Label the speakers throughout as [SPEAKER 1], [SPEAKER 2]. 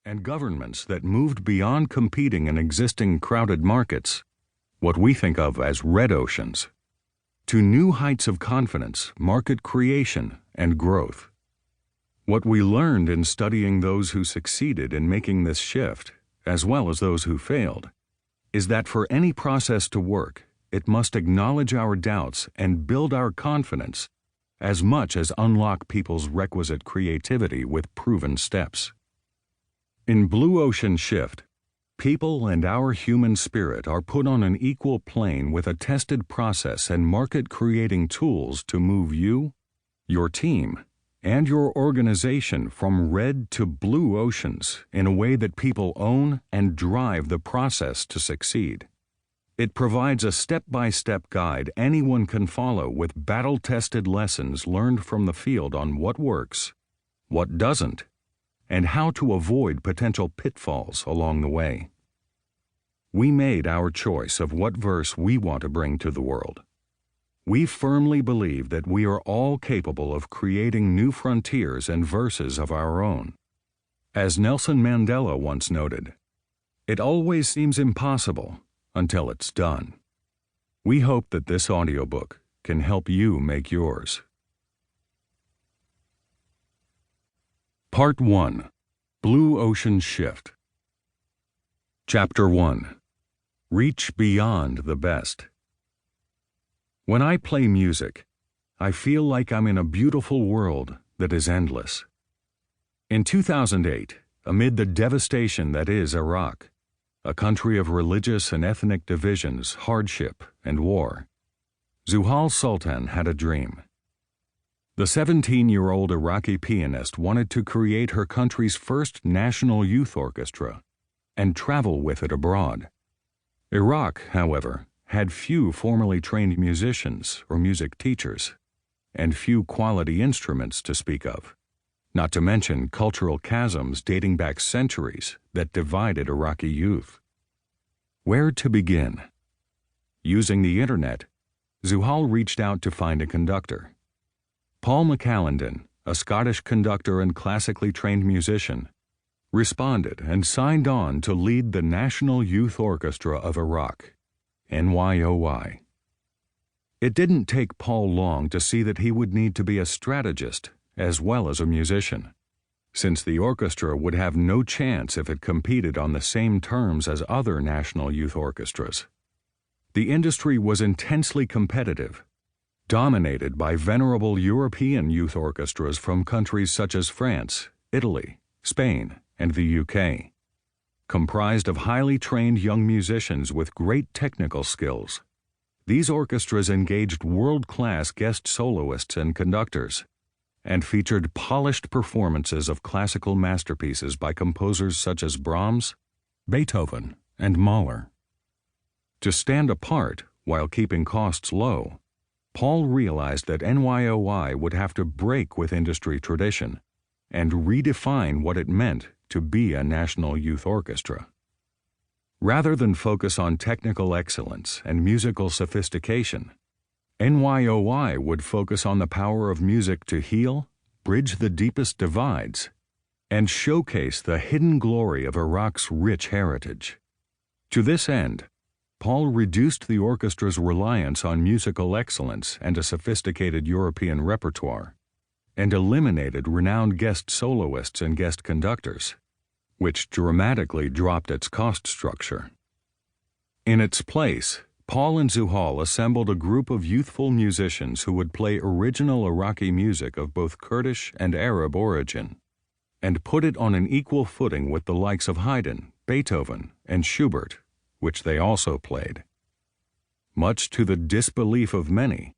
[SPEAKER 1] and governments that moved beyond competing in existing crowded markets, what we think of as red oceans, to new heights of confidence, market creation, and growth. What we learned in studying those who succeeded in making this shift, as well as those who failed, is that for any process to work, it must acknowledge our doubts and build our confidence as much as unlock people's requisite creativity with proven steps. In Blue Ocean Shift, people and our human spirit are put on an equal plane with a tested process and market-creating tools to move you, your team, and your organization from red to blue oceans in a way that people own and drive the process to succeed. It provides a step-by-step guide anyone can follow with battle-tested lessons learned from the field on what works, what doesn't, and how to avoid potential pitfalls along the way. We made our choice of what verse we want to bring to the world. We firmly believe that we are all capable of creating new frontiers and verses of our own. As Nelson Mandela once noted, "It always seems impossible until it's done." We hope that this audiobook can help you make yours. Part 1. Blue Ocean Shift. Chapter 1. Reach Beyond the Best. When I play music, I feel like I'm in a beautiful world that is endless. In 2008, amid the devastation that is Iraq, a country of religious and ethnic divisions, hardship, and war, Zuhal Sultan had a dream. The 17-year-old Iraqi pianist wanted to create her country's first national youth orchestra and travel with it abroad. Iraq, however, had few formally trained musicians or music teachers, and few quality instruments to speak of, not to mention cultural chasms dating back centuries that divided Iraqi youth. Where to begin? Using the internet, Zuhal reached out to find a conductor. Paul McAlendon, a Scottish conductor and classically trained musician, responded and signed on to lead the National Youth Orchestra of Iraq, NYOI. It didn't take Paul long to see that he would need to be a strategist as well as a musician, since the orchestra would have no chance if it competed on the same terms as other national youth orchestras. The industry was intensely competitive, dominated by venerable European youth orchestras from countries such as France, Italy, Spain, and the UK, comprised of highly trained young musicians with great technical skills. These orchestras engaged world-class guest soloists and conductors, and featured polished performances of classical masterpieces by composers such as Brahms, Beethoven, and Mahler. To stand apart while keeping costs low, Paul realized that NYOI would have to break with industry tradition and redefine what it meant to be a national youth orchestra. Rather than focus on technical excellence and musical sophistication, NYOI would focus on the power of music to heal, bridge the deepest divides, and showcase the hidden glory of Iraq's rich heritage. To this end, Paul reduced the orchestra's reliance on musical excellence and a sophisticated European repertoire, and eliminated renowned guest soloists and guest conductors, which dramatically dropped its cost structure. In its place, Paul and Zuhal assembled a group of youthful musicians who would play original Iraqi music of both Kurdish and Arab origin, and put it on an equal footing with the likes of Haydn, Beethoven, and Schubert, which they also played. Much to the disbelief of many,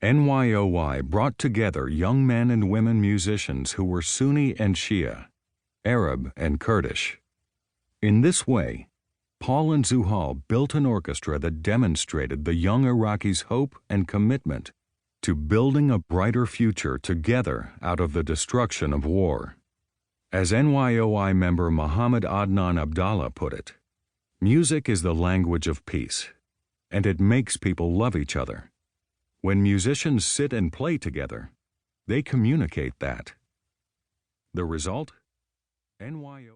[SPEAKER 1] NYOI brought together young men and women musicians who were Sunni and Shia, Arab and Kurdish. In this way, Paul and Zuhal built an orchestra that demonstrated the young Iraqis' hope and commitment to building a brighter future together out of the destruction of war. As NYOI member Muhammad Adnan Abdallah put it, "Music is the language of peace, and it makes people love each other. When musicians sit and play together, they communicate that." The result? NYOI